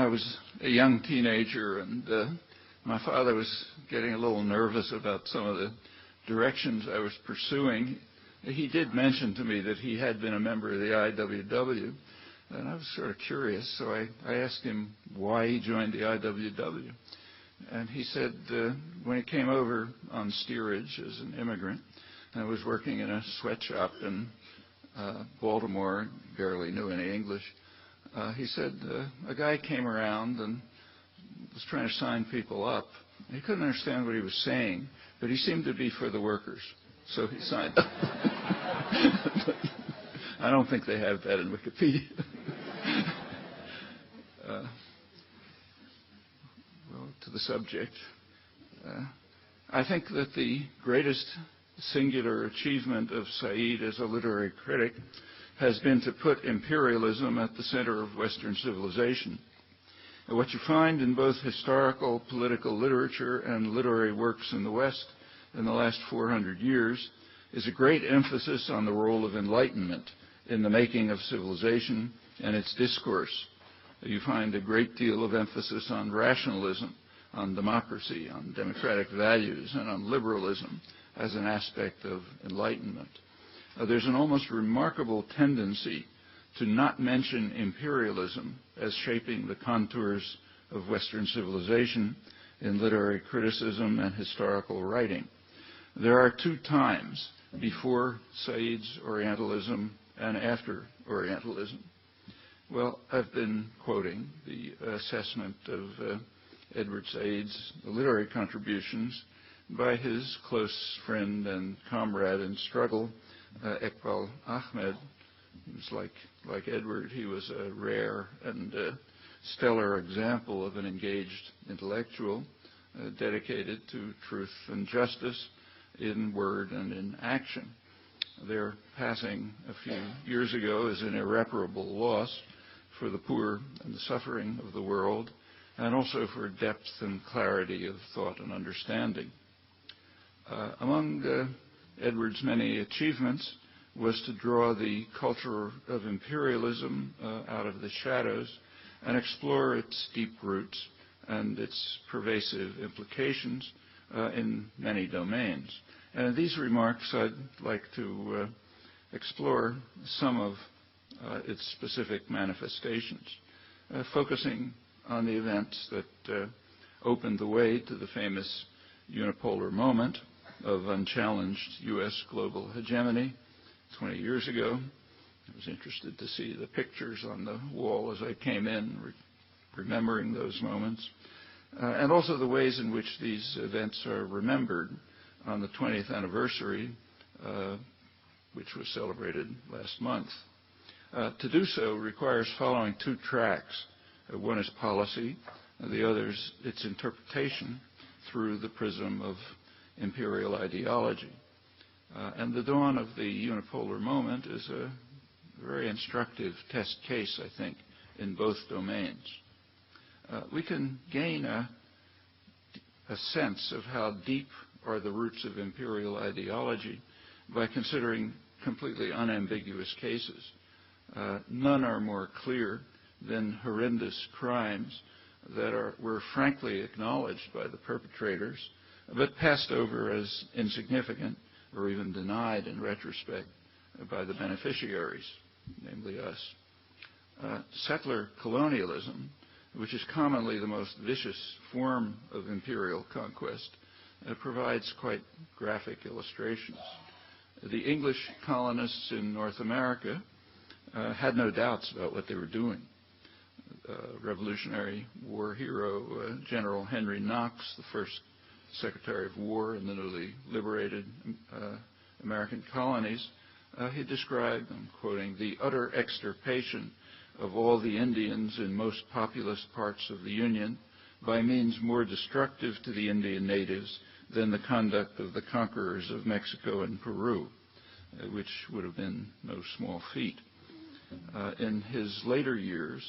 I was a young teenager, and my father was getting a little nervous about some of the directions I was pursuing. He did mention to me that he had been a member of the IWW, and I was sort of curious, so I asked him why he joined the IWW. And he said when he came over on steerage as an immigrant, and was working in a sweatshop in Baltimore, barely knew any English, he said a guy came around and was trying to sign people up. He couldn't understand what he was saying, but he seemed to be for the workers, so he signed up. I don't think they have that in Wikipedia. Well, to the subject. I think that the greatest singular achievement of Said as a literary critic has been to put imperialism at the center of Western civilization. What you find in both historical, political literature and literary works in the West in the last 400 years is a great emphasis on the role of enlightenment in the making of civilization and its discourse. You find a great deal of emphasis on rationalism, on democracy, on democratic values, and on liberalism as an aspect of enlightenment. There's an almost remarkable tendency to not mention imperialism as shaping the contours of Western civilization in literary criticism and historical writing. There are two times, before Said's Orientalism and after Orientalism. Well, I've been quoting the assessment of Edward Said's literary contributions by his close friend and comrade in struggle, Iqbal Ahmed. He was like Edward, he was a rare and stellar example of an engaged intellectual dedicated to truth and justice in word and in action. Their passing a few years ago is an irreparable loss for the poor and the suffering of the world, and also for depth and clarity of thought and understanding. Among Edward's many achievements was to draw the culture of imperialism out of the shadows and explore its deep roots and its pervasive implications in many domains. And in these remarks, I'd like to explore some of its specific manifestations, focusing on the events that opened the way to the famous unipolar moment of unchallenged U.S. global hegemony 20 years ago. I was interested to see the pictures on the wall as I came in, remembering those moments, and also the ways in which these events are remembered on the 20th anniversary, which was celebrated last month. To do so requires following two tracks. One is policy, and the other is its interpretation through the prism of imperial ideology. And the dawn of the unipolar moment is a very instructive test case, I think, in both domains. We can gain a sense of how deep are the roots of imperial ideology by considering completely unambiguous cases. None are more clear than horrendous crimes that were frankly acknowledged by the perpetrators, but passed over as insignificant or even denied in retrospect by the beneficiaries, namely us. Settler colonialism, which is commonly the most vicious form of imperial conquest, provides quite graphic illustrations. The English colonists in North America had no doubts about what they were doing. Revolutionary War hero General Henry Knox, the first Secretary of War in the newly liberated American colonies, he described, I'm quoting, the utter extirpation of all the Indians in most populous parts of the Union by means more destructive to the Indian natives than the conduct of the conquerors of Mexico and Peru, which would have been no small feat. In his later years,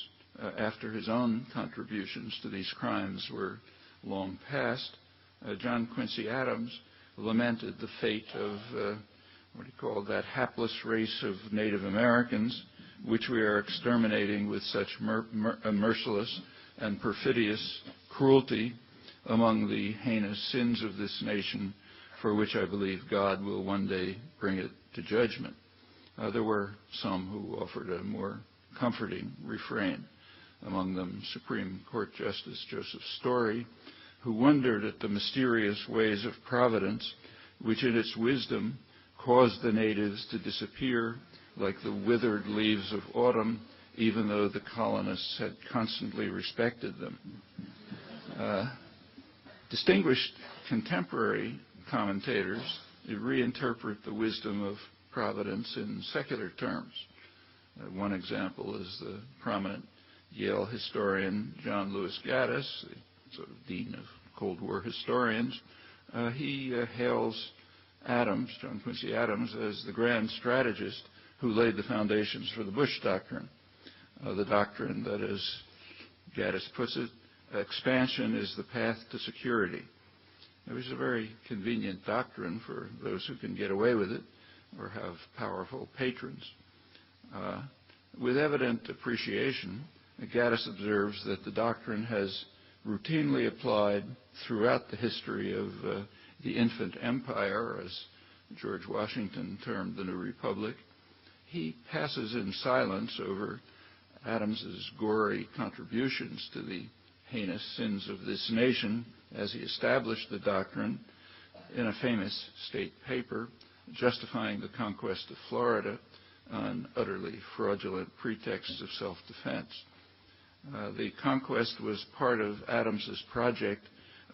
after his own contributions to these crimes were long past, John Quincy Adams lamented the fate of what he called that hapless race of Native Americans, which we are exterminating with such merciless and perfidious cruelty among the heinous sins of this nation, for which I believe God will one day bring it to judgment. There were some who offered a more comforting refrain, among them Supreme Court Justice Joseph Story, who wondered at the mysterious ways of Providence, which in its wisdom caused the natives to disappear like the withered leaves of autumn, even though the colonists had constantly respected them. Distinguished contemporary commentators reinterpret the wisdom of Providence in secular terms. One example is the prominent Yale historian John Lewis Gaddis, the sort of dean of Cold War historians. He hails Adams, John Quincy Adams, as the grand strategist who laid the foundations for the Bush Doctrine. The doctrine that, as Gaddis puts it, expansion is the path to security. It was a very convenient doctrine for those who can get away with it or have powerful patrons. With evident appreciation, Gaddis observes that the doctrine has routinely applied throughout the history of the infant empire, as George Washington termed the New Republic. He passes in silence over Adams's gory contributions to the heinous sins of this nation as he established the doctrine in a famous state paper justifying the conquest of Florida on utterly fraudulent pretexts of self-defense. The conquest was part of Adams's project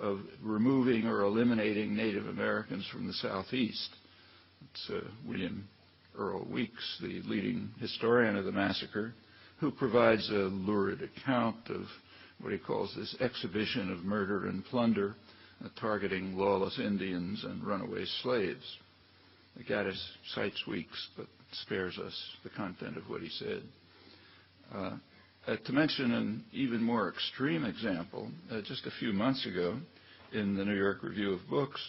of removing or eliminating Native Americans from the Southeast. It's William Earl Weeks, the leading historian of the massacre, who provides a lurid account of what he calls this exhibition of murder and plunder, targeting lawless Indians and runaway slaves. Gaddis cites Weeks, but spares us the content of what he said. To mention an even more extreme example, just a few months ago, in the New York Review of Books,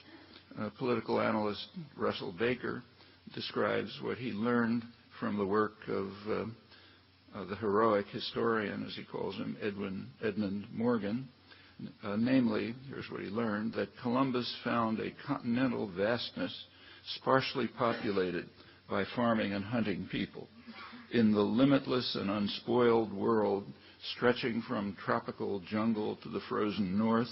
political analyst Russell Baker describes what he learned from the work of the heroic historian, as he calls him, Edmund Morgan. Namely, here's what he learned, that Columbus found a continental vastness sparsely populated by farming and hunting people. In the limitless and unspoiled world, stretching from tropical jungle to the frozen north,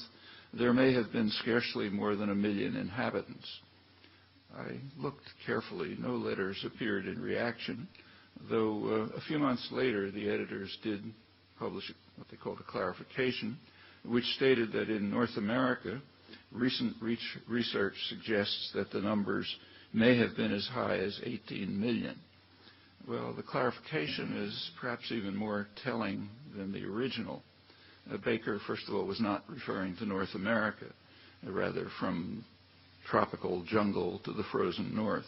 there may have been scarcely more than 1 million inhabitants. I looked carefully. No letters appeared in reaction, though a few months later the editors did publish what they called a clarification, which stated that in North America, recent research suggests that the numbers may have been as high as 18 million. Well, the clarification is perhaps even more telling than the original. Baker, first of all, was not referring to North America, rather from tropical jungle to the frozen north.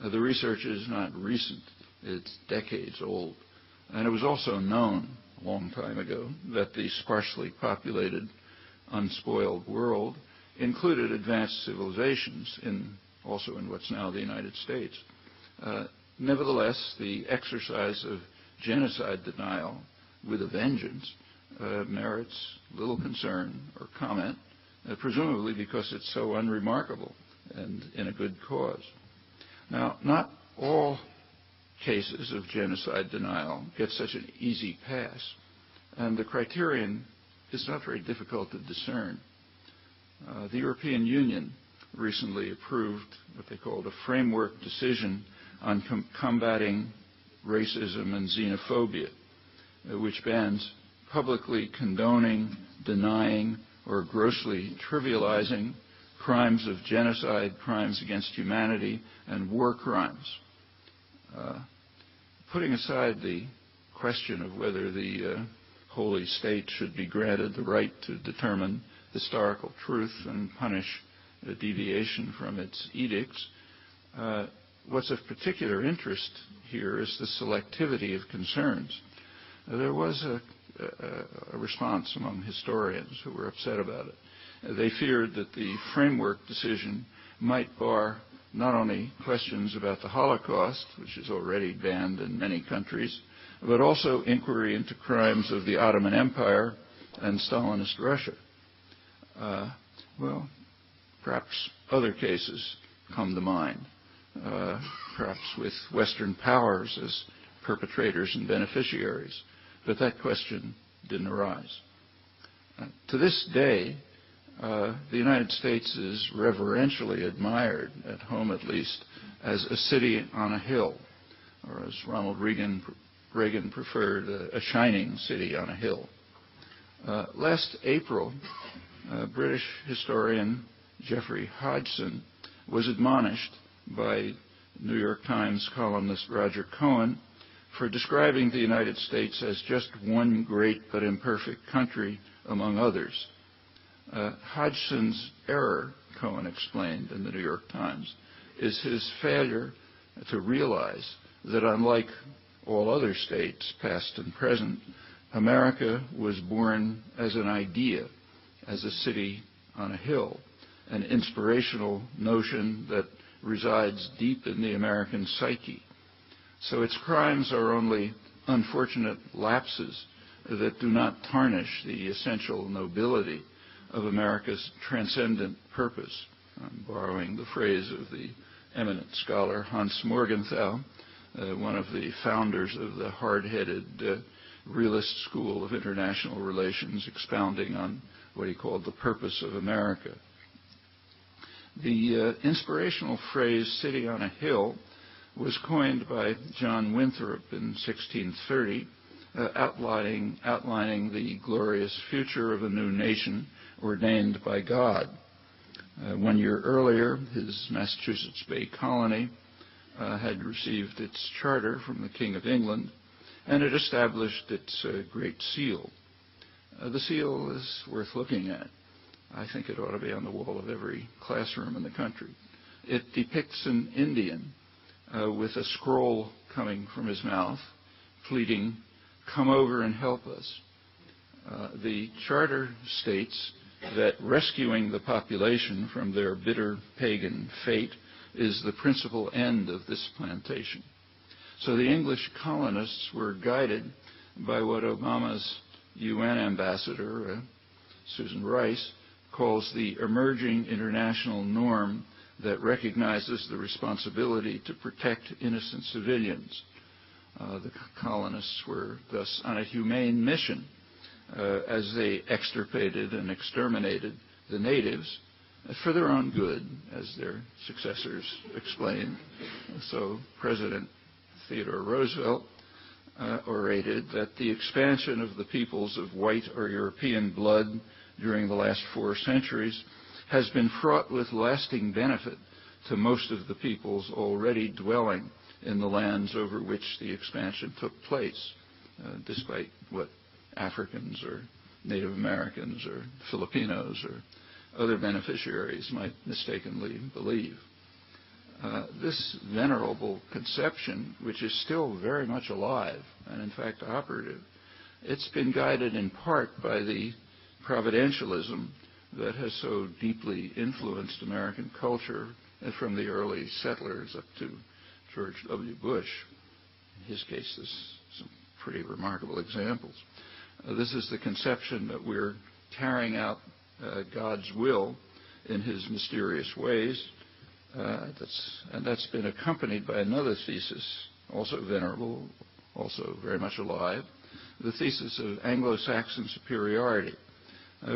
The research is not recent. It's decades old. And it was also known a long time ago that the sparsely populated, unspoiled world included advanced civilizations, also in what's now the United States. Nevertheless, the exercise of genocide denial with a vengeance merits little concern or comment, presumably because it's so unremarkable and in a good cause. Now, not all cases of genocide denial get such an easy pass, and the criterion is not very difficult to discern. The European Union recently approved what they called a framework decision on combating racism and xenophobia, which bans publicly condoning, denying, or grossly trivializing crimes of genocide, crimes against humanity, and war crimes. Putting aside the question of whether the holy state should be granted the right to determine historical truth and punish a deviation from its edicts, what's of particular interest here is the selectivity of concerns. There was a response among historians who were upset about it. They feared that the framework decision might bar not only questions about the Holocaust, which is already banned in many countries, but also inquiry into crimes of the Ottoman Empire and Stalinist Russia. Well, perhaps other cases come to mind, perhaps with Western powers as perpetrators and beneficiaries, but that question didn't arise. To this day, the United States is reverentially admired, at home at least, as a city on a hill, or as Ronald Reagan preferred, a shining city on a hill. Last April, British historian Geoffrey Hodgson was admonished by New York Times columnist Roger Cohen for describing the United States as just one great but imperfect country among others. Hodgson's error, Cohen explained in the New York Times, is his failure to realize that unlike all other states, past and present, America was born as an idea, as a city on a hill, an inspirational notion that resides deep in the American psyche. So its crimes are only unfortunate lapses that do not tarnish the essential nobility of America's transcendent purpose. I'm borrowing the phrase of the eminent scholar Hans Morgenthau, one of the founders of the hard-headed realist school of international relations, expounding on what he called the purpose of America. The inspirational phrase, city on a hill, was coined by John Winthrop in 1630, outlining the glorious future of a new nation ordained by God. 1 year earlier, his Massachusetts Bay Colony had received its charter from the King of England, and it established its Great Seal. The seal is worth looking at. I think it ought to be on the wall of every classroom in the country. It depicts an Indian with a scroll coming from his mouth, pleading, "Come over and help us." The charter states that rescuing the population from their bitter pagan fate is the principal end of this plantation. So the English colonists were guided by what Obama's UN ambassador, Susan Rice, calls the emerging international norm that recognizes the responsibility to protect innocent civilians. The colonists were thus on a humane mission as they extirpated and exterminated the natives for their own good, as their successors explained. So President Theodore Roosevelt orated that the expansion of the peoples of white or European blood during the last 4 centuries has been fraught with lasting benefit to most of the peoples already dwelling in the lands over which the expansion took place, despite what Africans or Native Americans or Filipinos or other beneficiaries might mistakenly believe. This venerable conception, which is still very much alive and in fact operative, it's been guided in part by the providentialism that has so deeply influenced American culture from the early settlers up to George W. Bush. In his case, there's some pretty remarkable examples. This is the conception that we're carrying out God's will in his mysterious ways. That's been accompanied by another thesis, also venerable, also very much alive, the thesis of Anglo-Saxon superiority,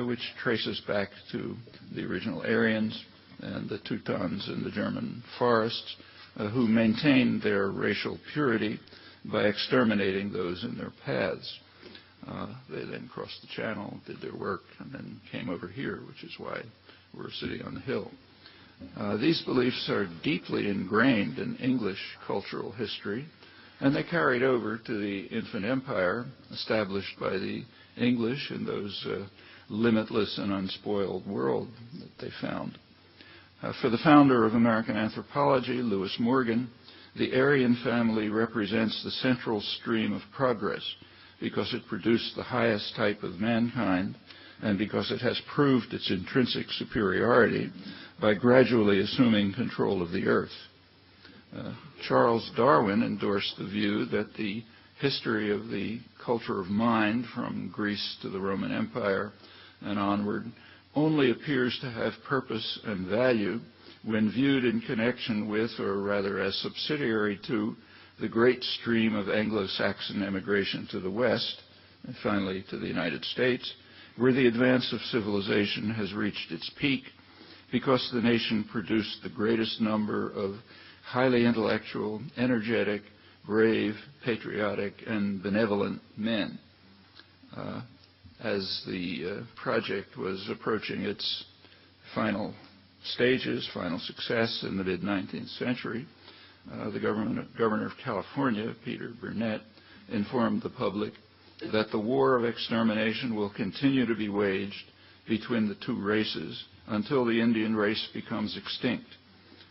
which traces back to the original Aryans and the Teutons in the German forests, who maintained their racial purity by exterminating those in their paths. They then crossed the channel, did their work, and then came over here, which is why we're sitting on the hill. These beliefs are deeply ingrained in English cultural history, and they carried over to the infant empire established by the English in those limitless and unspoiled world that they found. For the founder of American anthropology, Lewis Morgan, the Aryan family represents the central stream of progress because it produced the highest type of mankind and because it has proved its intrinsic superiority by gradually assuming control of the earth. Charles Darwin endorsed the view that the history of the culture of mind from Greece to the Roman Empire and onward only appears to have purpose and value when viewed in connection with, or rather as subsidiary to, the great stream of Anglo-Saxon emigration to the West, and finally to the United States, where the advance of civilization has reached its peak because the nation produced the greatest number of highly intellectual, energetic, brave, patriotic, and benevolent men. As the project was approaching its final stages, final success in the mid-19th century, the governor of California, Peter Burnett, informed the public that the war of extermination will continue to be waged between the two races until the Indian race becomes extinct.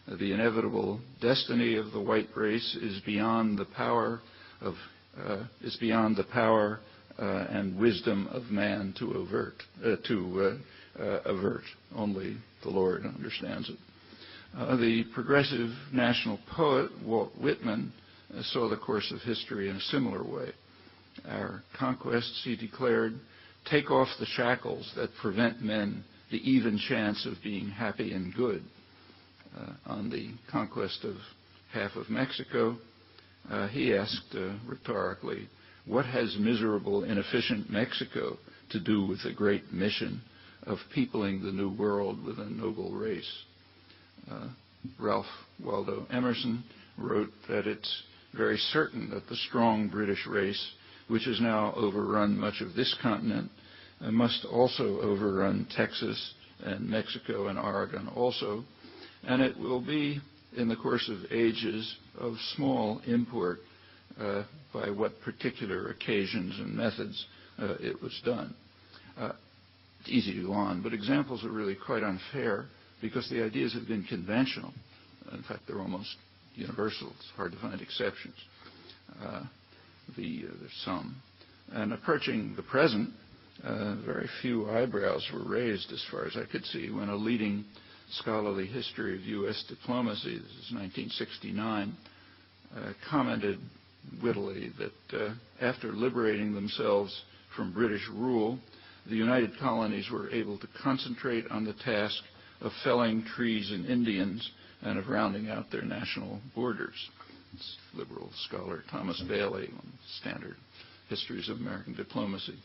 The inevitable destiny of the white race is beyond the power and wisdom of man to avert. Only the Lord understands it. The progressive national poet Walt Whitman saw the course of history in a similar way. Our conquests, he declared, take off the shackles that prevent men the even chance of being happy and good. On the conquest of half of Mexico, he asked rhetorically, what has miserable, inefficient Mexico to do with the great mission of peopling the New World with a noble race? Ralph Waldo Emerson wrote that it's very certain that the strong British race, which has now overrun much of this continent, must also overrun Texas and Mexico and Oregon also, and it will be in the course of ages of small import by what particular occasions and methods it was done. It's easy to go on, but examples are really quite unfair because the ideas have been conventional. In fact, they're almost universal. It's hard to find exceptions. There's some. And approaching the present, very few eyebrows were raised, as far as I could see, when a leading scholarly history of U.S. diplomacy, this is 1969, commented wittily that after liberating themselves from British rule, the United Colonies were able to concentrate on the task of felling trees and Indians and of rounding out their national borders. It's liberal scholar Thomas Bailey on Standard Histories of American Diplomacy.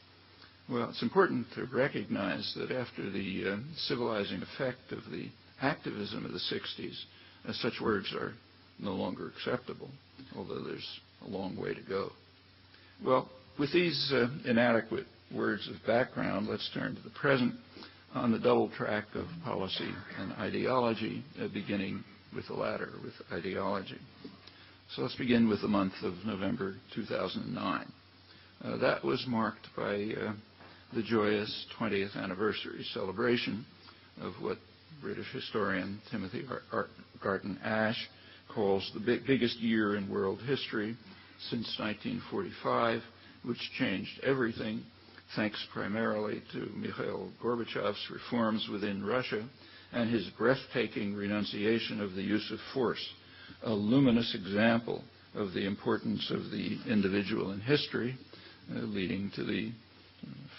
Well, it's important to recognize that after the civilizing effect of the activism of the 60s, such words are no longer acceptable, although there's a long way to go. Well, with these inadequate words of background, let's turn to the present on the double track of policy and ideology, beginning with the latter, with ideology. So let's begin with the month of November 2009. That was marked by the joyous 20th anniversary celebration of what British historian Timothy Garton Ash calls the biggest year in world history since 1945, which changed everything, thanks primarily to Mikhail Gorbachev's reforms within Russia and his breathtaking renunciation of the use of force, a luminous example of the importance of the individual in history, leading to the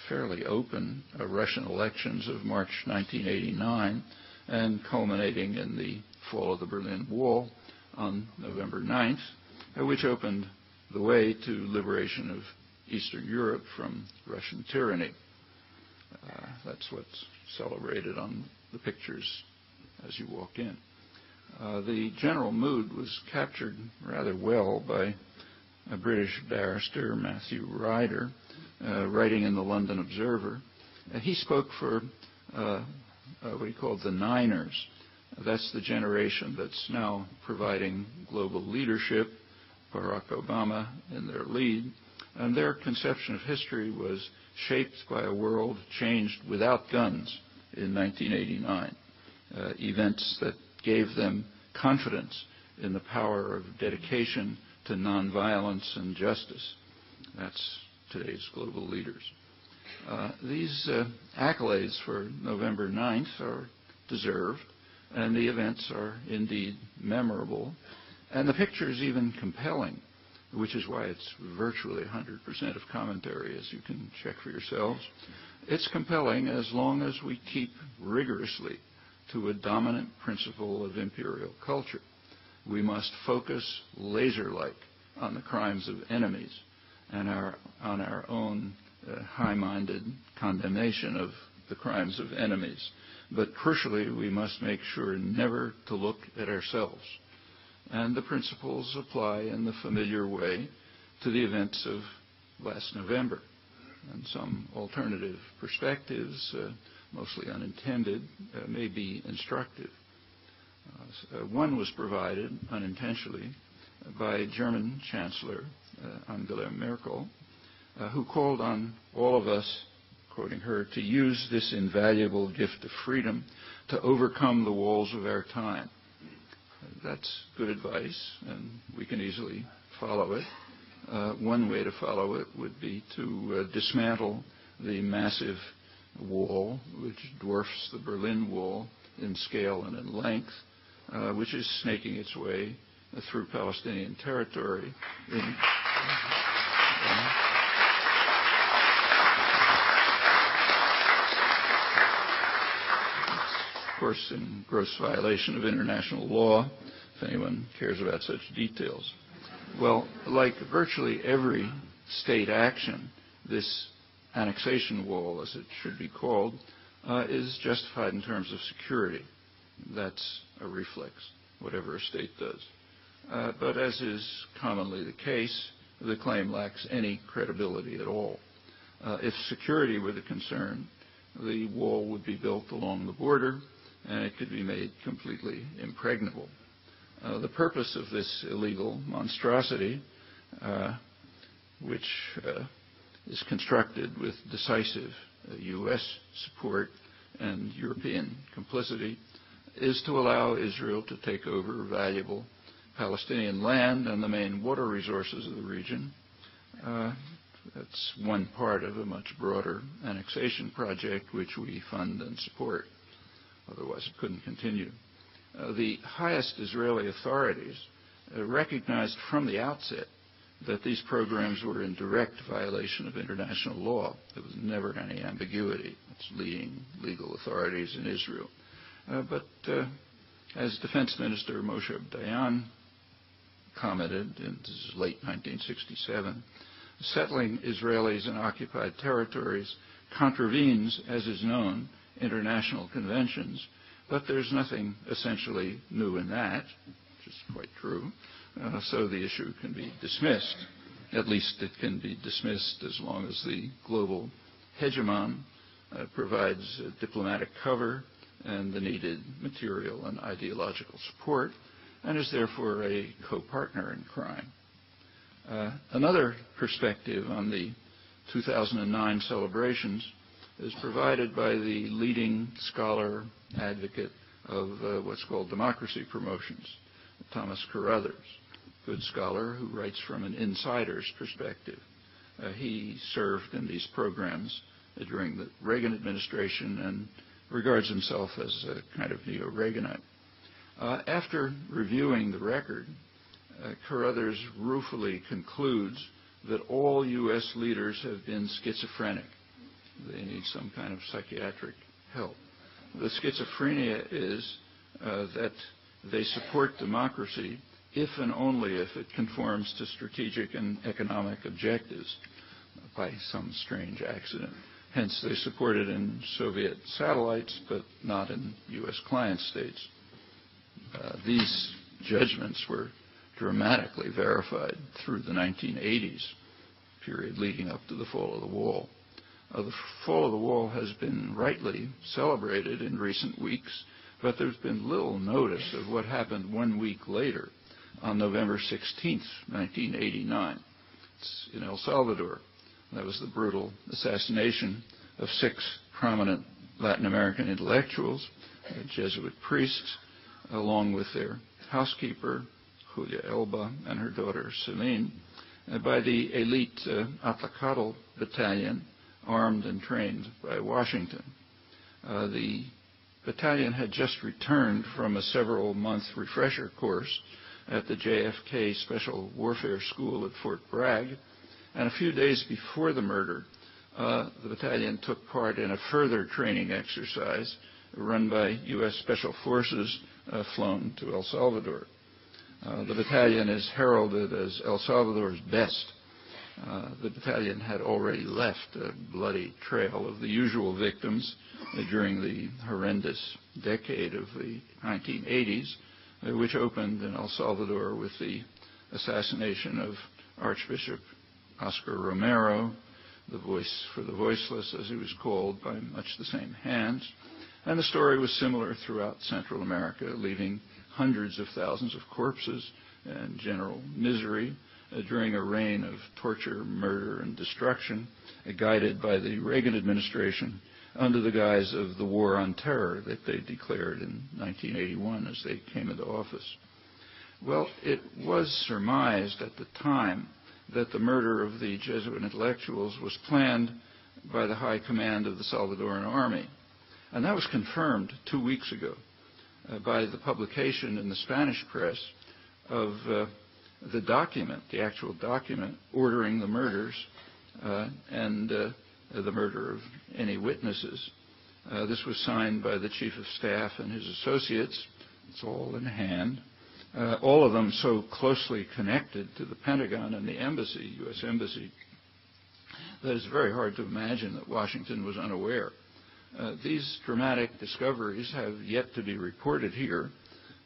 fairly open Russian elections of March 1989 and culminating in the fall of the Berlin Wall on November 9th, which opened the way to liberation of Eastern Europe from Russian tyranny. That's what's celebrated on the pictures as you walk in. The general mood was captured rather well by a British barrister, Matthew Ryder, writing in the London Observer. He spoke for what he called the Niners. That's the generation that's now providing global leadership, Barack Obama in their lead. And their conception of history was shaped by a world changed without guns in 1989, events that gave them confidence in the power of dedication to nonviolence and justice. That's today's global leaders. These accolades for November 9th are deserved, and the events are indeed memorable, and the picture is even compelling. which is why it's virtually 100% of commentary, as you can check for yourselves. It's compelling as long as we keep rigorously to a dominant principle of imperial culture. We must focus laser-like on the crimes of enemies and on our own high-minded condemnation of the crimes of enemies. But crucially, we must make sure never to look at ourselves. And the principles apply in the familiar way to the events of last November. And some alternative perspectives, mostly unintended, may be instructive. One was provided unintentionally by German Chancellor Angela Merkel, who called on all of us, quoting her, to use this invaluable gift of freedom to overcome the walls of our time. That's good advice, and we can easily follow it. One way to follow it would be to dismantle the massive wall, which dwarfs the Berlin Wall in scale and in length, which is snaking its way through Palestinian territory. Of course, in gross violation of international law, if anyone cares about such details. Well, like virtually every state action, this annexation wall, as it should be called, is justified in terms of security. That's a reflex, whatever a state does. But as is commonly the case, the claim lacks any credibility at all. If security were the concern, the wall would be built along the border, and it could be made completely impregnable. The purpose of this illegal monstrosity, which is constructed with decisive U.S. support and European complicity, is to allow Israel to take over valuable Palestinian land and the main water resources of the region. That's one part of a much broader annexation project which we fund and support. Otherwise, it couldn't continue. The highest Israeli authorities recognized from the outset that these programs were in direct violation of international law. There was never any ambiguity. It's leading legal authorities in Israel. But as Defense Minister Moshe Dayan commented, in this is late 1967, settling Israelis in occupied territories contravenes, as is known, international conventions, but there's nothing essentially new in that, which is quite true. So the issue can be dismissed. At least it can be dismissed as long as the global hegemon provides diplomatic cover and the needed material and ideological support, and is therefore a co-partner in crime. Another perspective on the 2009 celebrations is provided by the leading scholar advocate of what's called democracy promotions, Thomas Carruthers, good scholar who writes from an insider's perspective. He served in these programs during the Reagan administration and regards himself as a kind of neo-Reaganite. After reviewing the record, Carruthers ruefully concludes that all U.S. leaders have been schizophrenic. They need some kind of psychiatric help. The schizophrenia is that they support democracy if and only if it conforms to strategic and economic objectives by some strange accident. Hence, they support it in Soviet satellites, but not in U.S. client states. These judgments were dramatically verified through the 1980s, period leading up to the fall of the wall. The fall of the wall has been rightly celebrated in recent weeks, but there's been little notice of what happened 1 week later on November 16th, 1989. It's in El Salvador. That was the brutal assassination of 6 prominent Latin American intellectuals, Jesuit priests, along with their housekeeper, Julia Elba, and her daughter, Celine, by the elite Atlacatl battalion, armed and trained by Washington. The battalion had just returned from a several-month refresher course at the JFK Special Warfare School at Fort Bragg. And a few days before the murder, the battalion took part in a further training exercise run by U.S. Special Forces flown to El Salvador. The battalion is heralded as El Salvador's best. The battalion had already left a bloody trail of the usual victims during the horrendous decade of the 1980s, which opened in El Salvador with the assassination of Archbishop Oscar Romero, the voice for the voiceless, as he was called, by much the same hands. And the story was similar throughout Central America, leaving hundreds of thousands of corpses and general misery during a reign of torture, murder, and destruction, guided by the Reagan administration under the guise of the war on terror that they declared in 1981 as they came into office. Well, it was surmised at the time that the murder of the Jesuit intellectuals was planned by the high command of the Salvadoran army. And that was confirmed 2 weeks ago by the publication in the Spanish press of the document, the actual document, ordering the murders and the murder of any witnesses. This was signed by the Chief of Staff and his associates. It's all in hand. All of them so closely connected to the Pentagon and the embassy, U.S. Embassy, that it's very hard to imagine that Washington was unaware. These dramatic discoveries have yet to be reported here,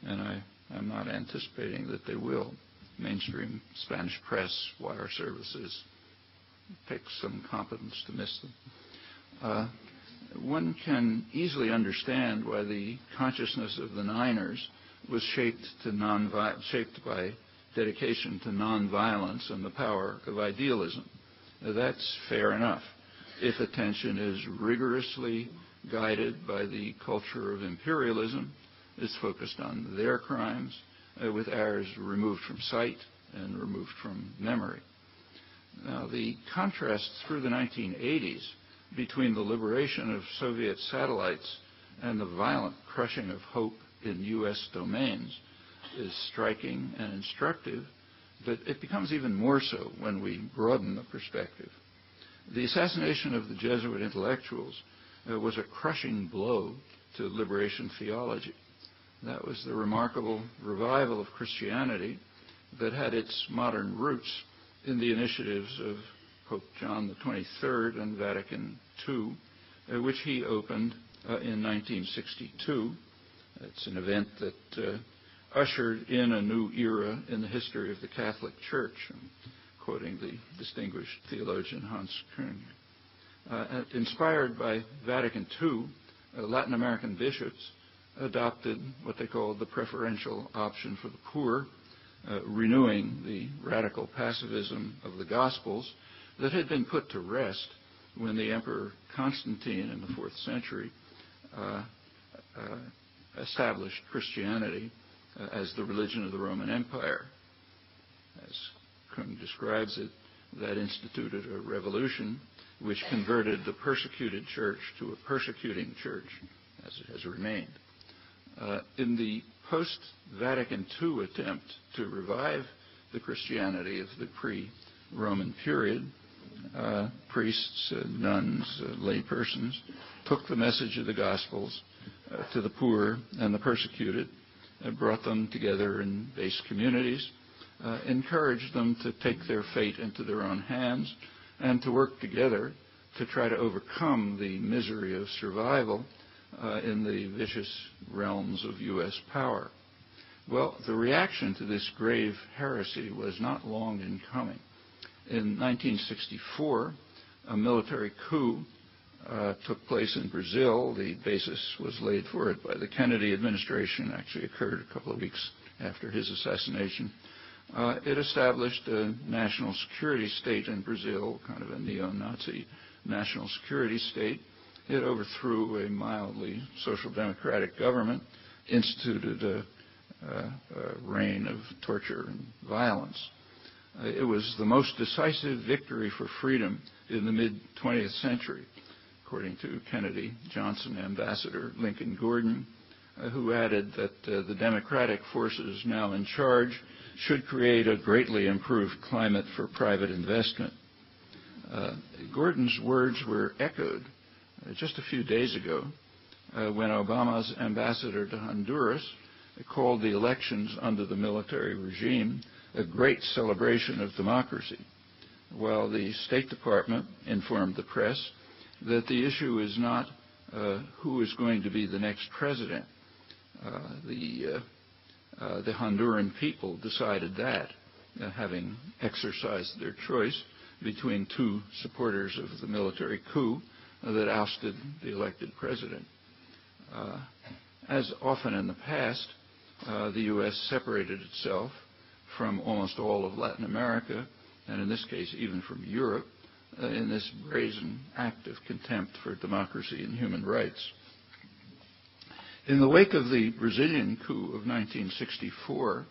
and I'm not anticipating that they will. Mainstream Spanish press, wire services, takes some competence to miss them. One can easily understand why the consciousness of the Niners was shaped by dedication to nonviolence and the power of idealism. That's fair enough, if attention is rigorously guided by the culture of imperialism, is focused on their crimes, with ours removed from sight and removed from memory. Now, the contrast through the 1980s between the liberation of Soviet satellites and the violent crushing of hope in U.S. domains is striking and instructive, but it becomes even more so when we broaden the perspective. The assassination of the Jesuit intellectuals was a crushing blow to liberation theology. That was the remarkable revival of Christianity that had its modern roots in the initiatives of Pope John XXIII and Vatican II, which he opened in 1962. It's an event that ushered in a new era in the history of the Catholic Church, quoting the distinguished theologian Hans Küng. Inspired by Vatican II, Latin American bishops adopted what they called the preferential option for the poor, renewing the radical pacifism of the Gospels that had been put to rest when the Emperor Constantine in the 4th century established Christianity as the religion of the Roman Empire. As Küng describes it, that instituted a revolution which converted the persecuted church to a persecuting church, as it has remained. In the post-Vatican II attempt to revive the Christianity of the pre-Roman period, priests, nuns, lay persons took the message of the Gospels to the poor and the persecuted, brought them together in base communities, encouraged them to take their fate into their own hands and to work together to try to overcome the misery of survival in the vicious realms of U.S. power. Well, the reaction to this grave heresy was not long in coming. In 1964, a military coup took place in Brazil. The basis was laid for it by the Kennedy administration, actually occurred a couple of weeks after his assassination. It established a national security state in Brazil, kind of a neo-Nazi national security state. It overthrew a mildly social democratic government, instituted a reign of torture and violence. It was the most decisive victory for freedom in the mid-20th century, according to Kennedy Johnson ambassador Lincoln Gordon, who added that the democratic forces now in charge should create a greatly improved climate for private investment. Gordon's words were echoed just a few days ago when Obama's ambassador to Honduras called the elections under the military regime a great celebration of democracy, while the State Department informed the press that the issue is not who is going to be the next president. The Honduran people decided that, having exercised their choice between two supporters of the military coup that ousted the elected president. As often in the past, the U.S. separated itself from almost all of Latin America, and in this case even from Europe, in this brazen act of contempt for democracy and human rights. In the wake of the Brazilian coup of 1964,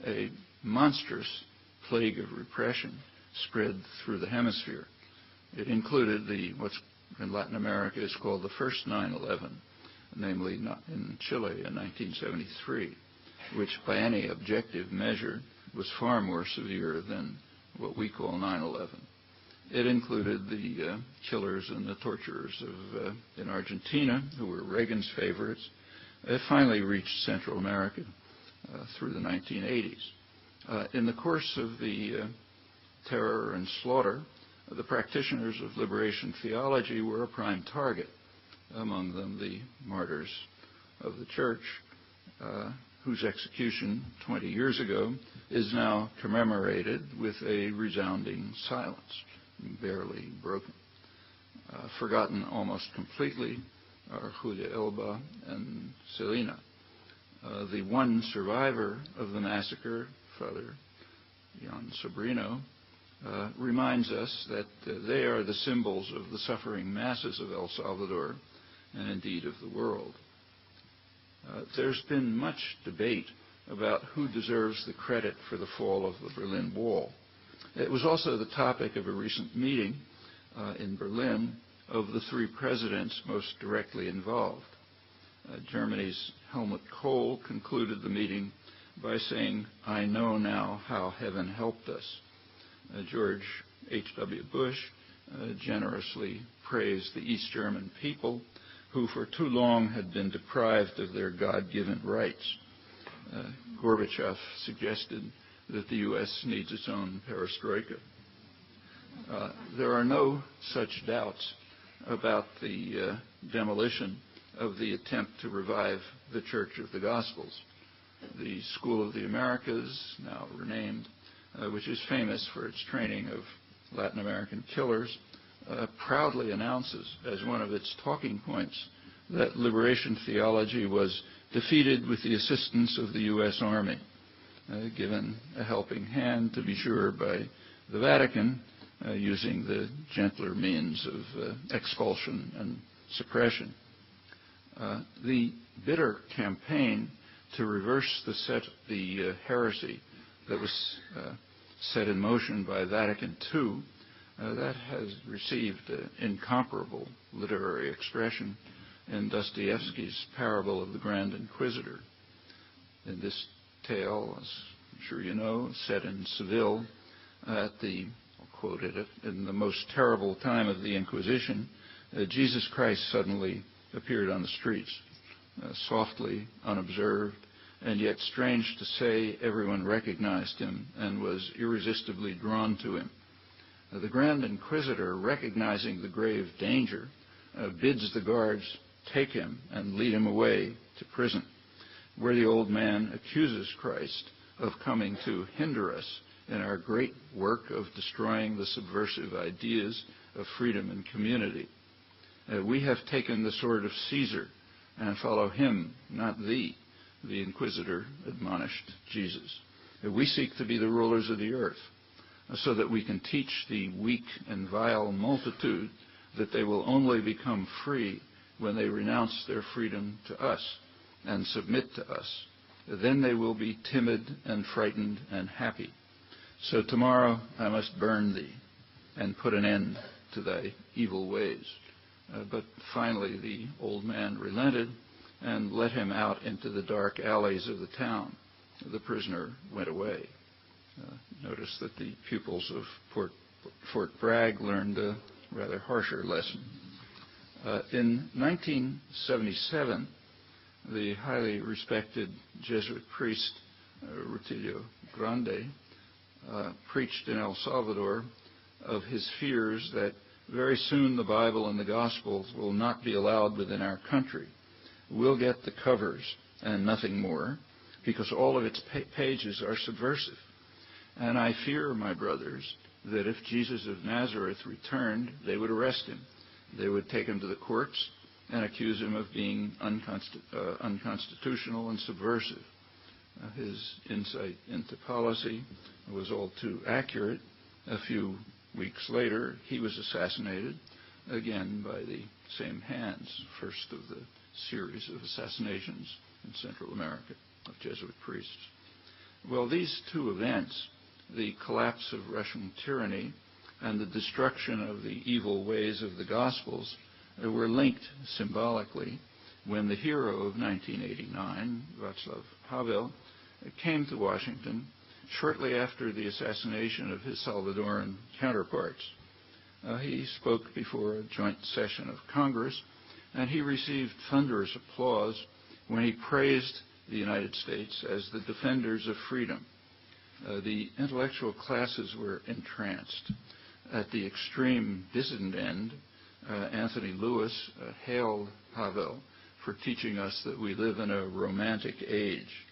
a monstrous plague of repression spread through the hemisphere. It included what's in Latin America is called the first 9/11, namely in Chile in 1973, which by any objective measure was far more severe than what we call 9/11. It included the killers and the torturers in Argentina, who were Reagan's favorites. It finally reached Central America through the 1980s. In the course of the terror and slaughter, the practitioners of liberation theology were a prime target, among them the martyrs of the church, whose execution 20 years ago is now commemorated with a resounding silence, barely broken. Forgotten almost completely are Julia Elba and Selena. The one survivor of the massacre, Father Jan Sobrino, reminds us that they are the symbols of the suffering masses of El Salvador and indeed of the world. There's been much debate about who deserves the credit for the fall of the Berlin Wall. It was also the topic of a recent meeting in Berlin of the three presidents most directly involved. Germany's Helmut Kohl concluded the meeting by saying, "I know now how heaven helped us." George H.W. Bush generously praised the East German people, who for too long had been deprived of their God-given rights. Gorbachev suggested that the U.S. needs its own perestroika. There are no such doubts about the demolition of the attempt to revive the Church of the Gospels. The School of the Americas, now renamed, which is famous for its training of Latin American killers, proudly announces as one of its talking points that liberation theology was defeated with the assistance of the U.S. Army, given a helping hand, to be sure, by the Vatican, using the gentler means of expulsion and suppression. The bitter campaign to reverse the heresy that was set in motion by Vatican II, that has received incomparable literary expression in Dostoevsky's Parable of the Grand Inquisitor. In this tale, as I'm sure you know, set in Seville at the, I'll quote it, in the most terrible time of the Inquisition, Jesus Christ suddenly appeared on the streets, softly, unobserved, and yet, strange to say, everyone recognized him and was irresistibly drawn to him. The Grand Inquisitor, recognizing the grave danger, bids the guards take him and lead him away to prison, where the old man accuses Christ of coming to hinder us in our great work of destroying the subversive ideas of freedom and community. We have taken the sword of Caesar and follow him, not thee, the Inquisitor admonished Jesus. We seek to be the rulers of the earth, so that we can teach the weak and vile multitude that they will only become free when they renounce their freedom to us and submit to us. Then they will be timid and frightened and happy. So tomorrow I must burn thee and put an end to thy evil ways. But finally the old man relented and let him out into the dark alleys of the town. The prisoner went away. Notice that the pupils of Fort Bragg learned a rather harsher lesson. In 1977, the highly respected Jesuit priest Rutilio Grande preached in El Salvador of his fears that very soon the Bible and the Gospels will not be allowed within our country. We'll get the covers and nothing more, because all of its pages are subversive. And I fear, my brothers, that if Jesus of Nazareth returned, they would arrest him. They would take him to the courts and accuse him of being unconstitutional and subversive. His insight into policy was all too accurate. A few weeks later, he was assassinated, again by the same hands, first of the series of assassinations in Central America of Jesuit priests. Well, these two events, the collapse of Russian tyranny and the destruction of the evil ways of the Gospels, were linked symbolically when the hero of 1989, Václav Havel, came to Washington shortly after the assassination of his Salvadoran counterparts. He spoke before a joint session of Congress, and he received thunderous applause when he praised the United States as the defenders of freedom. The intellectual classes were entranced. At the extreme dissident end, Anthony Lewis hailed Havel for teaching us that we live in a romantic age.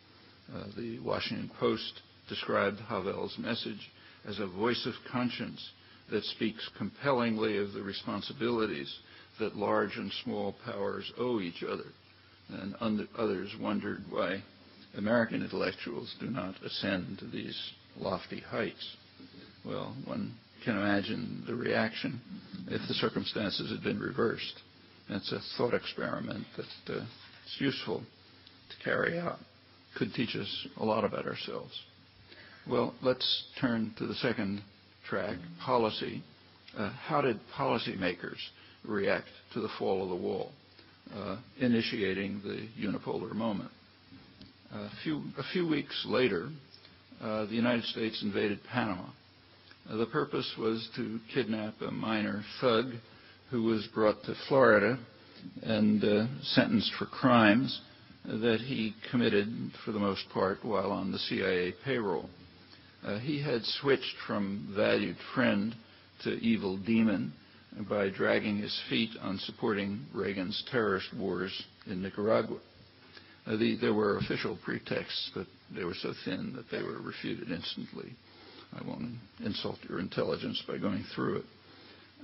The Washington Post described Havel's message as a voice of conscience that speaks compellingly of the responsibilities that large and small powers owe each other. And others wondered why American intellectuals do not ascend to these lofty heights. Well, one can imagine the reaction if the circumstances had been reversed. It's a thought experiment that it's useful to carry out. Could teach us a lot about ourselves. Well, let's turn to the second track, policy. How did policymakers react to the fall of the wall, initiating the unipolar moment? A few weeks later, the United States invaded Panama. The purpose was to kidnap a minor thug who was brought to Florida and sentenced for crimes that he committed, for the most part, while on the CIA payroll. He had switched from valued friend to evil demon by dragging his feet on supporting Reagan's terrorist wars in Nicaragua. There were official pretexts, but they were so thin that they were refuted instantly. I won't insult your intelligence by going through it.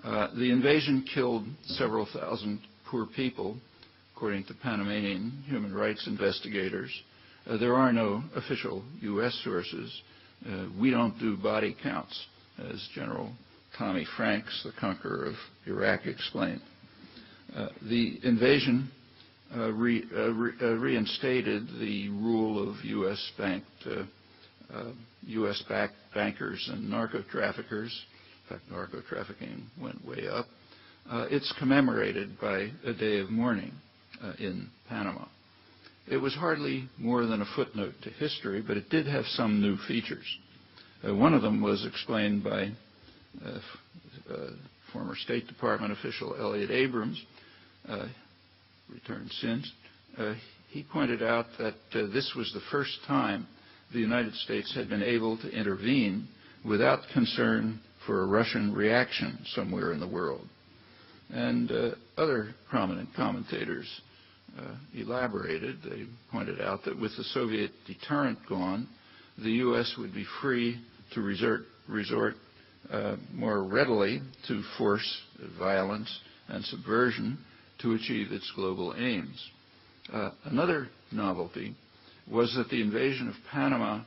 The invasion killed several thousand poor people, according to Panamanian human rights investigators. There are no official U.S. sources. We don't do body counts, as General Tommy Franks, the conqueror of Iraq, explained. The invasion reinstated the rule of U.S.-backed bankers and narco-traffickers. In fact, narco-trafficking went way up. It's commemorated by a day of mourning in Panama. It was hardly more than a footnote to history, but it did have some new features. One of them was explained by former State Department official Elliot Abrams, returned since. He pointed out that this was the first time the United States had been able to intervene without concern for a Russian reaction somewhere in the world. And other prominent commentators elaborated. They pointed out that with the Soviet deterrent gone, the U.S. would be free to resort more readily to force, violence, and subversion to achieve its global aims. Another novelty was that the invasion of Panama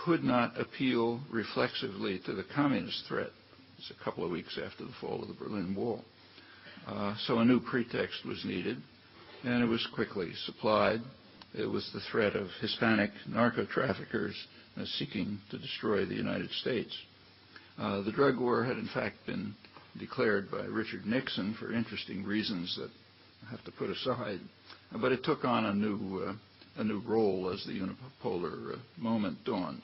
could not appeal reflexively to the communist threat. It's a couple of weeks after the fall of the Berlin Wall. So a new pretext was needed, and it was quickly supplied. It was the threat of Hispanic narco-traffickers seeking to destroy the United States. The drug war had in fact been declared by Richard Nixon for interesting reasons that I have to put aside. but it took on a new role as the unipolar moment dawned.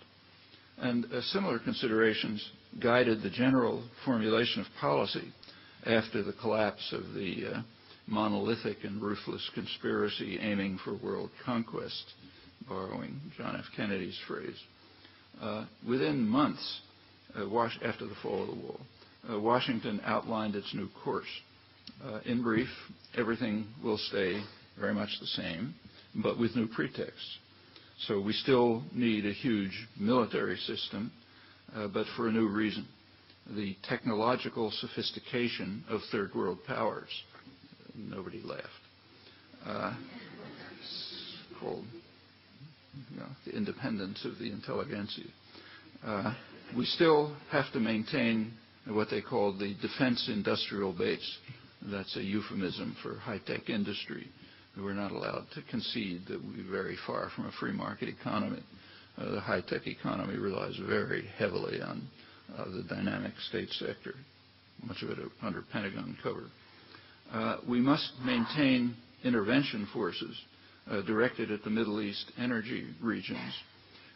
And similar considerations guided the general formulation of policy after the collapse of the monolithic and ruthless conspiracy aiming for world conquest, borrowing John F. Kennedy's phrase. Within months after the fall of the wall, Washington outlined its new course. In brief, everything will stay very much the same, but with new pretexts. So we still need a huge military system, but for a new reason. The technological sophistication of third world powers. Nobody laughed. It's called the independence of the intelligentsia. We still have to maintain what they call the defense industrial base. That's a euphemism for high-tech industry. We're not allowed to concede that we're very far from a free market economy. The high-tech economy relies very heavily on the dynamic state sector, much of it under Pentagon cover. We must maintain intervention forces directed at the Middle East energy regions,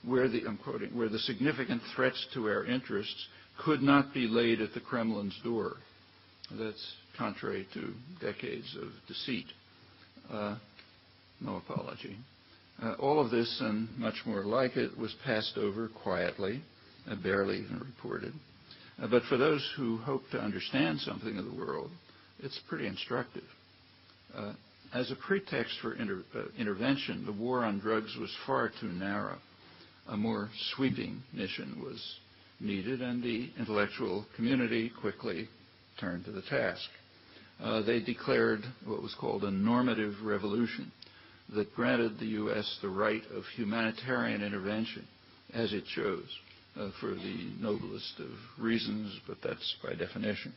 where I'm quoting, where the significant threats to our interests could not be laid at the Kremlin's door. That's contrary to decades of deceit. No apology. All of this and much more like it was passed over quietly, barely even reported. But for those who hope to understand something of the world, it's pretty instructive. As a pretext for intervention, the war on drugs was far too narrow. A more sweeping mission was needed, and the intellectual community quickly turned to the task. They declared what was called a normative revolution that granted the U.S. the right of humanitarian intervention as it chose for the noblest of reasons, but that's by definition.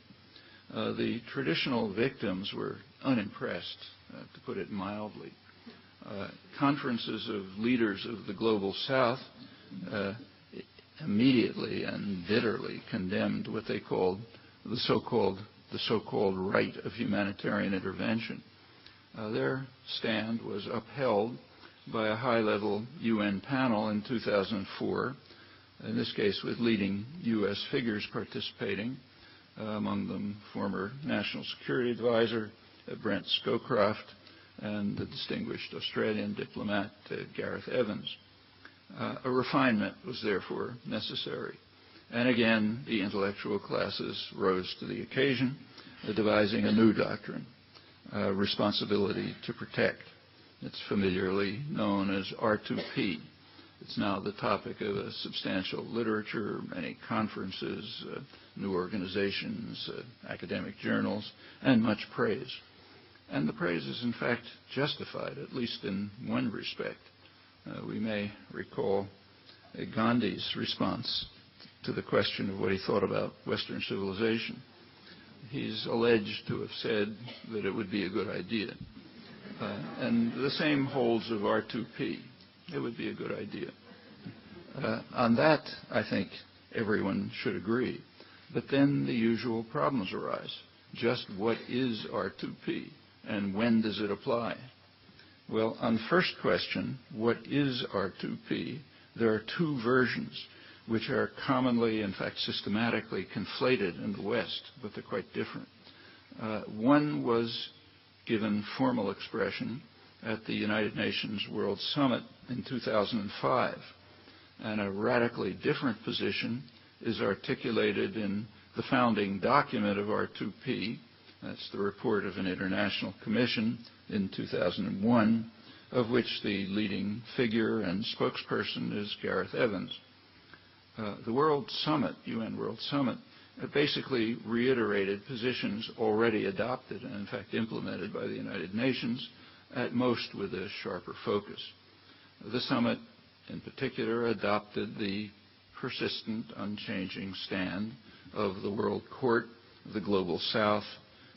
The traditional victims were unimpressed, to put it mildly. Conferences of leaders of the global South immediately and bitterly condemned what they called the so-called right of humanitarian intervention. Their stand was upheld by a high-level UN panel in 2004, in this case with leading U.S. figures participating, among them former National Security Advisor Brent Scowcroft and the distinguished Australian diplomat Gareth Evans. A refinement was therefore necessary. And again, the intellectual classes rose to the occasion, devising a new doctrine, responsibility to protect. It's familiarly known as R2P. It's now the topic of a substantial literature, many conferences, new organizations, academic journals, and much praise. And the praise is, in fact, justified, at least in one respect. We may recall Gandhi's response to the question of what he thought about Western civilization. He's alleged to have said that it would be a good idea. And the same holds of R2P. It would be a good idea. On that, I think everyone should agree. But then the usual problems arise. Just what is R2P, and when does it apply? Well, on the first question, what is R2P, there are two versions which are commonly, in fact, systematically conflated in the West, but they're quite different. One was given formal expression at the United Nations World Summit in 2005, and a radically different position is articulated in the founding document of R2P. That's the report of an international commission in 2001, of which the leading figure and spokesperson is Gareth Evans. The World Summit, UN World Summit, basically reiterated positions already adopted and, in fact, implemented by the United Nations, at most with a sharper focus. The summit, in particular, adopted the persistent, unchanging stand of the World Court, the Global South,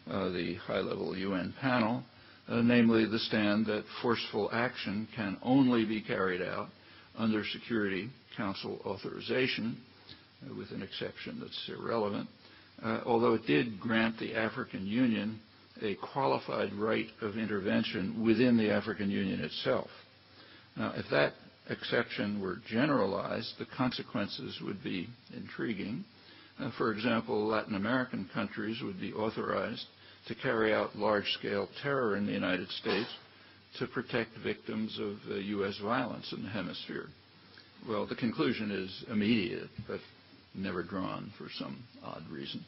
the high-level UN panel, namely the stand that forceful action can only be carried out under Security Council authorization, with an exception that's irrelevant, although it did grant the African Union a qualified right of intervention within the African Union itself. Now, if that exception were generalized, the consequences would be intriguing. For example, Latin American countries would be authorized to carry out large-scale terror in the United States to protect victims of U.S. violence in the hemisphere. Well, the conclusion is immediate, but never drawn for some odd reason.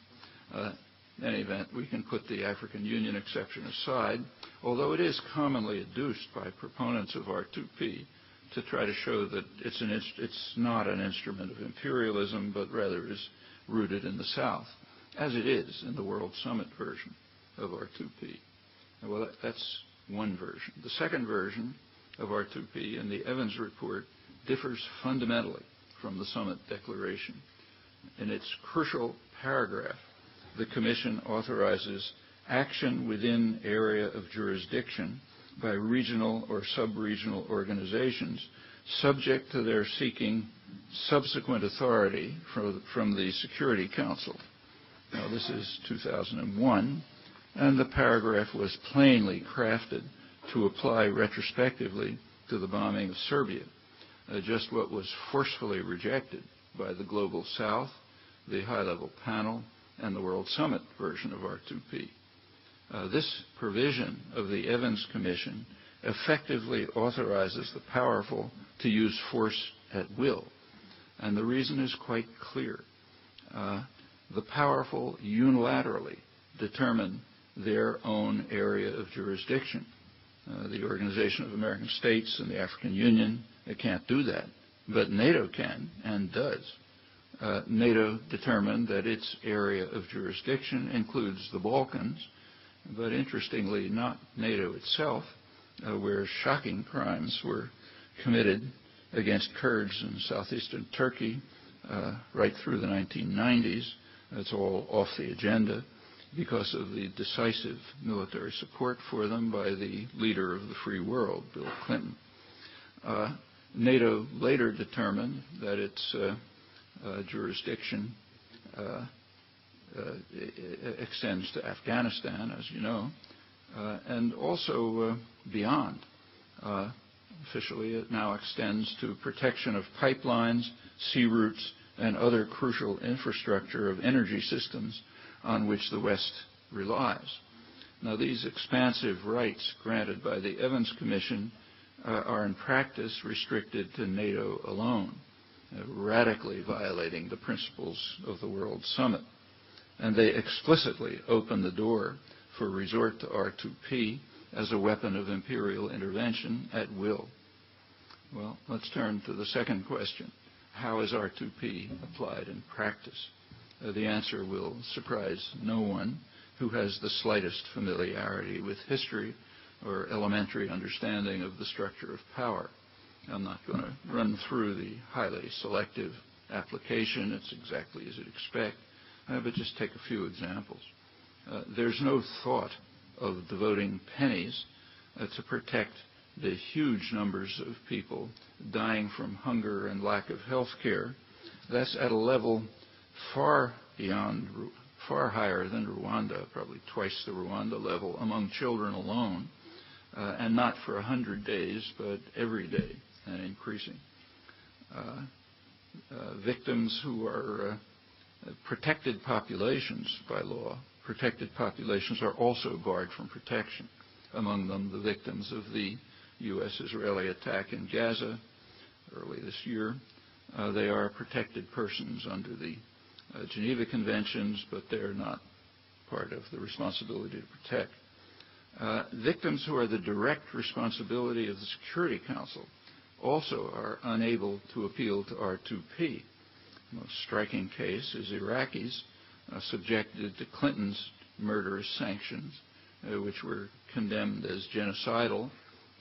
In any event, we can put the African Union exception aside, although it is commonly adduced by proponents of R2P to try to show that it's not an instrument of imperialism, but rather is rooted in the South, as it is in the World Summit version of R2P. Well, that's one version. The second version of R2P in the Evans report differs fundamentally from the Summit Declaration. In its crucial paragraph, the Commission authorizes action within area of jurisdiction by regional or sub-regional organizations subject to their seeking subsequent authority from the Security Council. Now, this is 2001, and the paragraph was plainly crafted to apply retrospectively to the bombing of Serbia, just what was forcefully rejected by the Global South, the high-level panel, and the World Summit version of R2P. This provision of the Evans Commission effectively authorizes the powerful to use force at will, and the reason is quite clear. The powerful unilaterally determine their own area of jurisdiction. The Organization of American States and the African Union, they can't do that, but NATO can and does. NATO determined that its area of jurisdiction includes the Balkans, but interestingly not NATO itself, where shocking crimes were committed against Kurds in southeastern Turkey right through the 1990s. It's all off the agenda because of the decisive military support for them by the leader of the free world, Bill Clinton. NATO later determined that its jurisdiction extends to Afghanistan, as you know, and also beyond. Officially, it now extends to protection of pipelines, sea routes, and other crucial infrastructure of energy systems on which the West relies. Now, these expansive rights granted by the Evans Commission are in practice restricted to NATO alone, radically violating the principles of the World Summit. And they explicitly open the door for resort to R2P as a weapon of imperial intervention at will. Well, let's turn to the second question. How is R2P applied in practice? The answer will surprise no one who has the slightest familiarity with history or elementary understanding of the structure of power. I'm not going to run through the highly selective application. It's exactly as you'd expect, but just take a few examples. There's no thought of devoting pennies to protect the huge numbers of people dying from hunger and lack of health care. That's at a level far higher than Rwanda, probably twice the Rwanda level among children alone, and not for 100 days, but every day and increasing. Victims who are protected populations by law, protected populations are also barred from protection, among them the victims of the U.S.-Israeli attack in Gaza early this year. They are protected persons under the Geneva Conventions, but they're not part of the responsibility to protect. Victims who are the direct responsibility of the Security Council also are unable to appeal to R2P. The most striking case is Iraqis subjected to Clinton's murderous sanctions, which were condemned as genocidal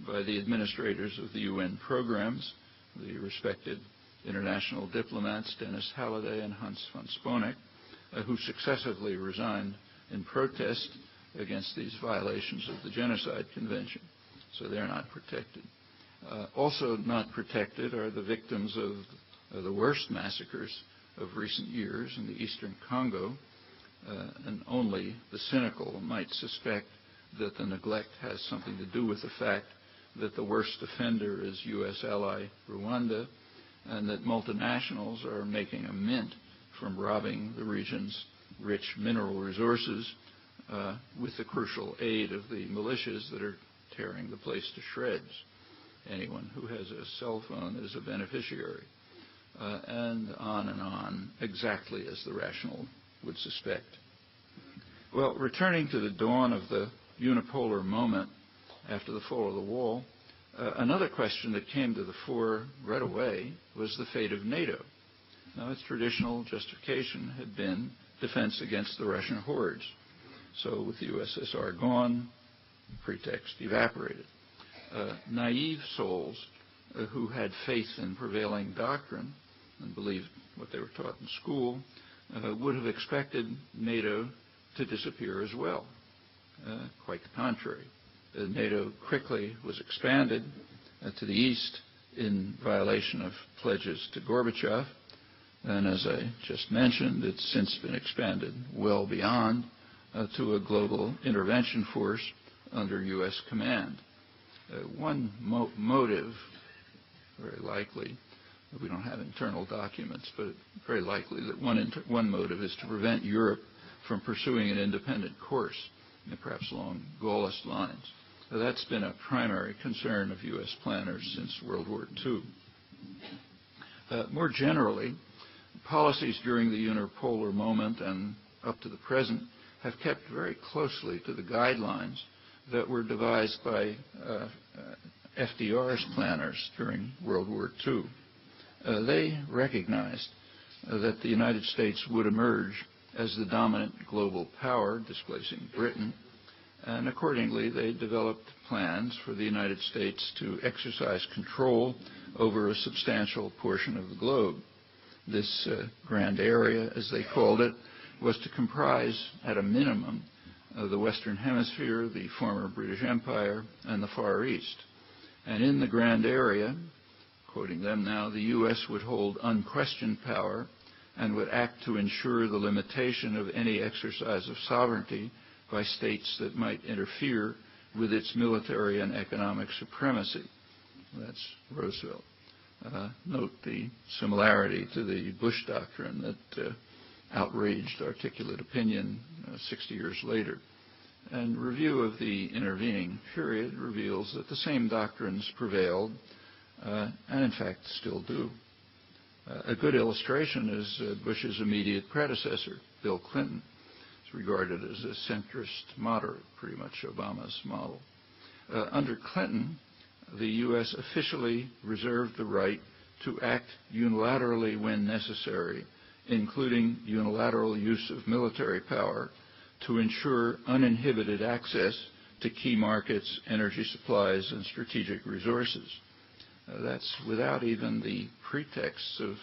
by the administrators of the UN programs, the respected international diplomats Dennis Halliday and Hans von Sponeck, who successively resigned in protest against these violations of the Genocide Convention. So they're not protected. Also not protected are the victims of the worst massacres of recent years in the eastern Congo, and only the cynical might suspect that the neglect has something to do with the fact that the worst offender is U.S. ally Rwanda, and that multinationals are making a mint from robbing the region's rich mineral resources with the crucial aid of the militias that are tearing the place to shreds. Anyone who has a cell phone is a beneficiary, and on, exactly as the rational would suspect. Well, returning to the dawn of the unipolar moment after the fall of the wall, another question that came to the fore right away was the fate of NATO. Now, its traditional justification had been defense against the Russian hordes. So with the USSR gone, the pretext evaporated. Naive souls who had faith in prevailing doctrine and believed what they were taught in school would have expected NATO to disappear as well. Quite the contrary. NATO quickly was expanded to the east in violation of pledges to Gorbachev, and as I just mentioned, it's since been expanded well beyond to a global intervention force under U.S. command. One motive, very likely, we don't have internal documents, but very likely that one motive is to prevent Europe from pursuing an independent course, perhaps along Gaullist lines. That's been a primary concern of U.S. planners since World War II. More generally, policies during the unipolar moment and up to the present have kept very closely to the guidelines that were devised by FDR's planners during World War II. They recognized that the United States would emerge as the dominant global power, displacing Britain, and accordingly they developed plans for the United States to exercise control over a substantial portion of the globe. This grand area, as they called it, was to comprise, at a minimum, the Western Hemisphere, the former British Empire, and the Far East. And in the grand area, quoting them now, the U.S. would hold unquestioned power and would act to ensure the limitation of any exercise of sovereignty by states that might interfere with its military and economic supremacy. That's Roosevelt. Note the similarity to the Bush doctrine that outraged articulate opinion 60 years later. And review of the intervening period reveals that the same doctrines prevailed and in fact still do. A good illustration is Bush's immediate predecessor, Bill Clinton. It's regarded as a centrist moderate, pretty much Obama's model. Under Clinton, the U.S. officially reserved the right to act unilaterally when necessary, including unilateral use of military power to ensure uninhibited access to key markets, energy supplies, and strategic resources. That's without even the pretexts of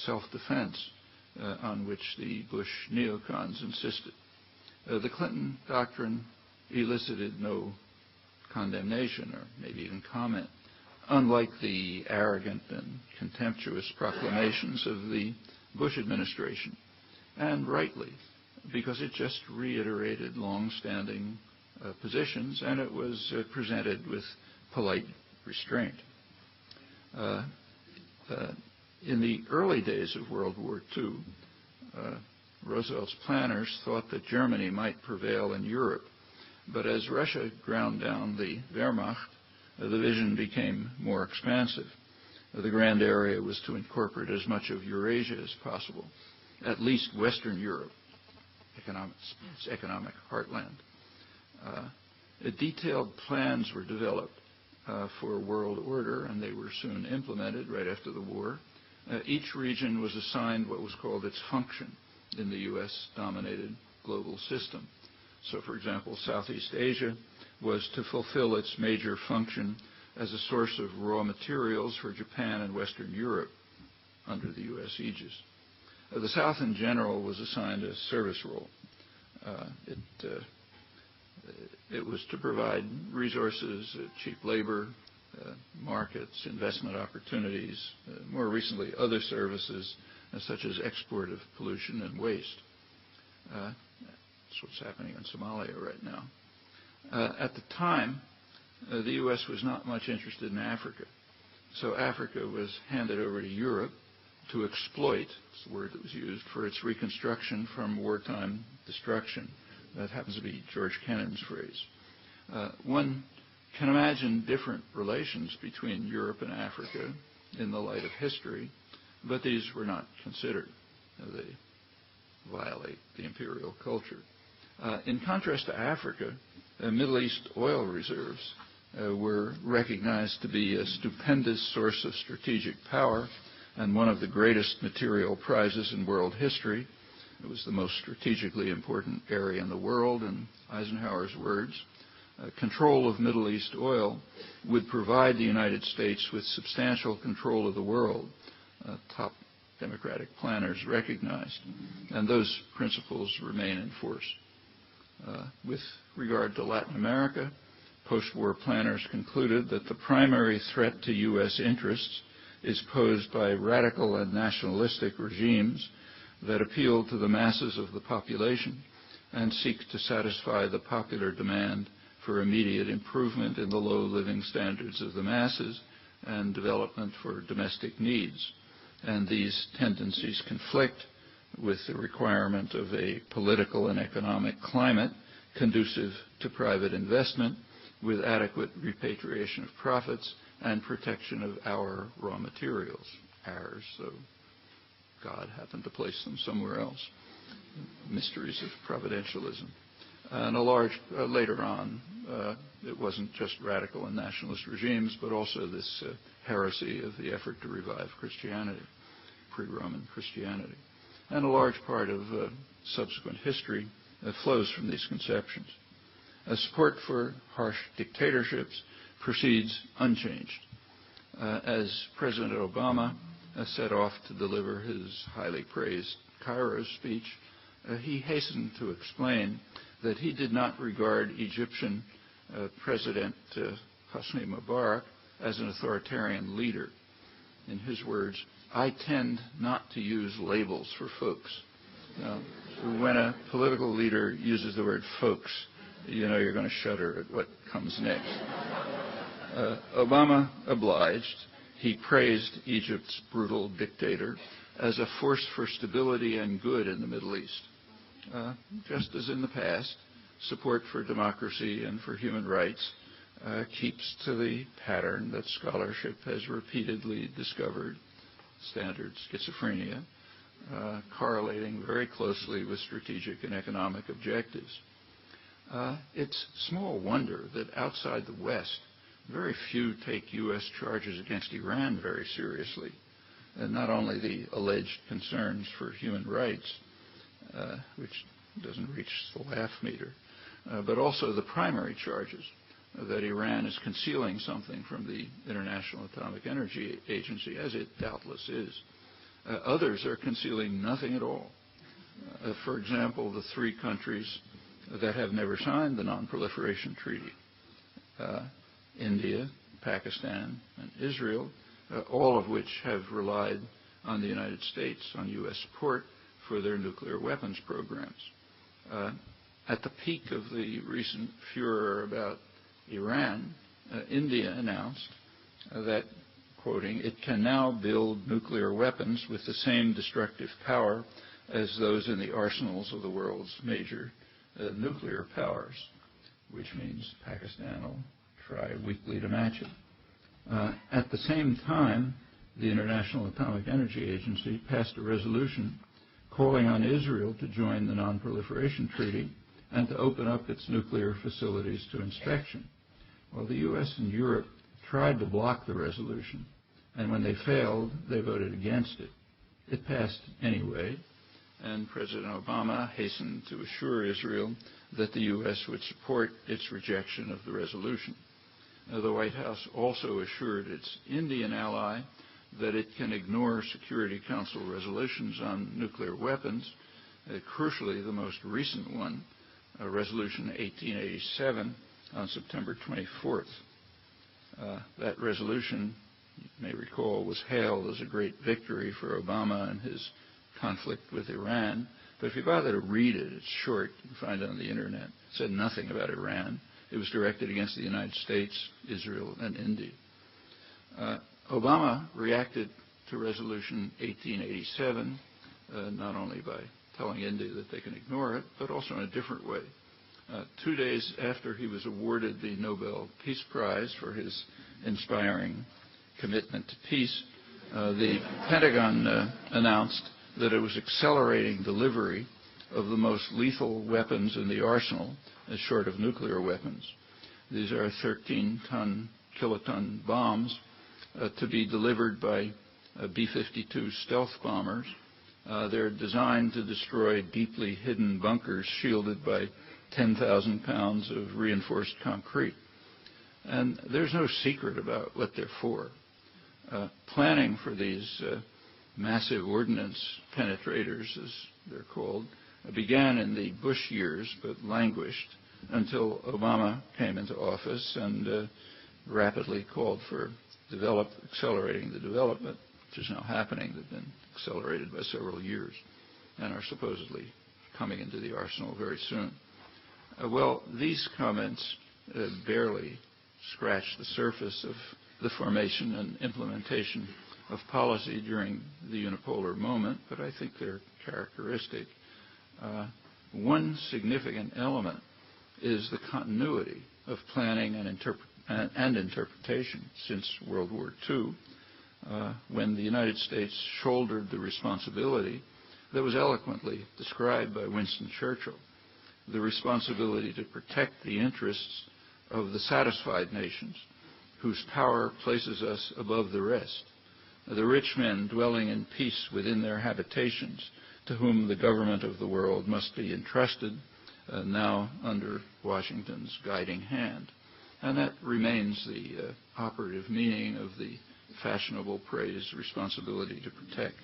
self-defense on which the Bush neocons insisted. The Clinton doctrine elicited no condemnation or maybe even comment, unlike the arrogant and contemptuous proclamations of the Bush administration, and rightly, because it just reiterated long-standing positions, and it was presented with polite restraint. In the early days of World War II, Roosevelt's planners thought that Germany might prevail in Europe, but as Russia ground down the Wehrmacht, the vision became more expansive. The grand area was to incorporate as much of Eurasia as possible, at least Western Europe, its economic heartland. Detailed plans were developed for world order, and they were soon implemented right after the war. Each region was assigned what was called its function in the U.S.-dominated global system. So, for example, Southeast Asia was to fulfill its major function as a source of raw materials for Japan and Western Europe under the U.S. aegis. The South in general was assigned a service role. It was to provide resources, cheap labor, markets, investment opportunities, more recently other services such as export of pollution and waste. That's what's happening in Somalia right now. At the time, the U.S. was not much interested in Africa. So Africa was handed over to Europe to exploit, it's the word that was used, for its reconstruction from wartime destruction. That happens to be George Kennan's phrase. One can imagine different relations between Europe and Africa in the light of history, but these were not considered. They violate the imperial culture. In contrast to Africa, Middle East oil reserves were recognized to be a stupendous source of strategic power and one of the greatest material prizes in world history. It was the most strategically important area in the world, in Eisenhower's words. Control of Middle East oil would provide the United States with substantial control of the world. Top democratic planners recognized, and those principles remain in force. With regard to Latin America, post-war planners concluded that the primary threat to U.S. interests is posed by radical and nationalistic regimes that appeal to the masses of the population and seek to satisfy the popular demand for immediate improvement in the low living standards of the masses and development for domestic needs. And these tendencies conflict with the requirement of a political and economic climate conducive to private investment with adequate repatriation of profits and protection of our raw materials. Ours, so God happened to place them somewhere else. Mysteries of providentialism. And later on, it wasn't just radical and nationalist regimes, but also this heresy of the effort to revive Christianity, pre-Roman Christianity. And a large part of subsequent history flows from these conceptions. Support for harsh dictatorships proceeds unchanged. As President Obama set off to deliver his highly praised Cairo speech, he hastened to explain that he did not regard Egyptian President Hosni Mubarak as an authoritarian leader. In his words, I tend not to use labels for folks. Now, when a political leader uses the word folks, you know you're going to shudder at what comes next. Obama obliged. He praised Egypt's brutal dictator as a force for stability and good in the Middle East. Just as in the past, support for democracy and for human rights keeps to the pattern that scholarship has repeatedly discovered, standard schizophrenia, correlating very closely with strategic and economic objectives. It's small wonder that outside the West, very few take U.S. charges against Iran very seriously, and not only the alleged concerns for human rights, which doesn't reach the laugh meter, but also the primary charges that Iran is concealing something from the International Atomic Energy Agency, as it doubtless is. Others are concealing nothing at all. For example, the three countries that have never signed the Non-Proliferation Treaty, India, Pakistan, and Israel, all of which have relied on the United States, on U.S. support for their nuclear weapons programs. At the peak of the recent furor about Iran, India announced that, quoting, it can now build nuclear weapons with the same destructive power as those in the arsenals of the world's major nuclear powers, which means Pakistan will try weakly to match it. At the same time, the International Atomic Energy Agency passed a resolution calling on Israel to join the Non-Proliferation Treaty and to open up its nuclear facilities to inspection. Well, the U.S. and Europe tried to block the resolution, and when they failed, they voted against it. It passed anyway, and President Obama hastened to assure Israel that the U.S. would support its rejection of the resolution. The White House also assured its Indian ally that it can ignore Security Council resolutions on nuclear weapons, crucially the most recent one, Resolution 1887 on September 24th. That resolution, you may recall, was hailed as a great victory for Obama and his conflict with Iran. But if you bother to read it, it's short. You can find it on the Internet. It said nothing about Iran. It was directed against the United States, Israel, and India. Obama reacted to Resolution 1887 not only by telling India that they can ignore it, but also in a different way. 2 days after he was awarded the Nobel Peace Prize for his inspiring commitment to peace, the Pentagon announced that it was accelerating delivery of the most lethal weapons in the arsenal, short of nuclear weapons. These are 13-ton, kiloton bombs to be delivered by B-52 stealth bombers. They're designed to destroy deeply hidden bunkers shielded by 10,000 pounds of reinforced concrete. And there's no secret about what they're for. Planning for these massive ordnance penetrators, as they're called, began in the Bush years but languished until Obama came into office and rapidly called for accelerating the development, which is now happening. They've been accelerated by several years and are supposedly coming into the arsenal very soon. Well, these comments barely scratch the surface of the formation and implementation of policy during the unipolar moment, but I think they're characteristic. One significant element is the continuity of planning and interpretation since World War II, when the United States shouldered the responsibility that was eloquently described by Winston Churchill, the responsibility to protect the interests of the satisfied nations whose power places us above the rest, the rich men dwelling in peace within their habitations, to whom the government of the world must be entrusted, now under Washington's guiding hand. And that remains the operative meaning of the fashionable phrase, responsibility to protect.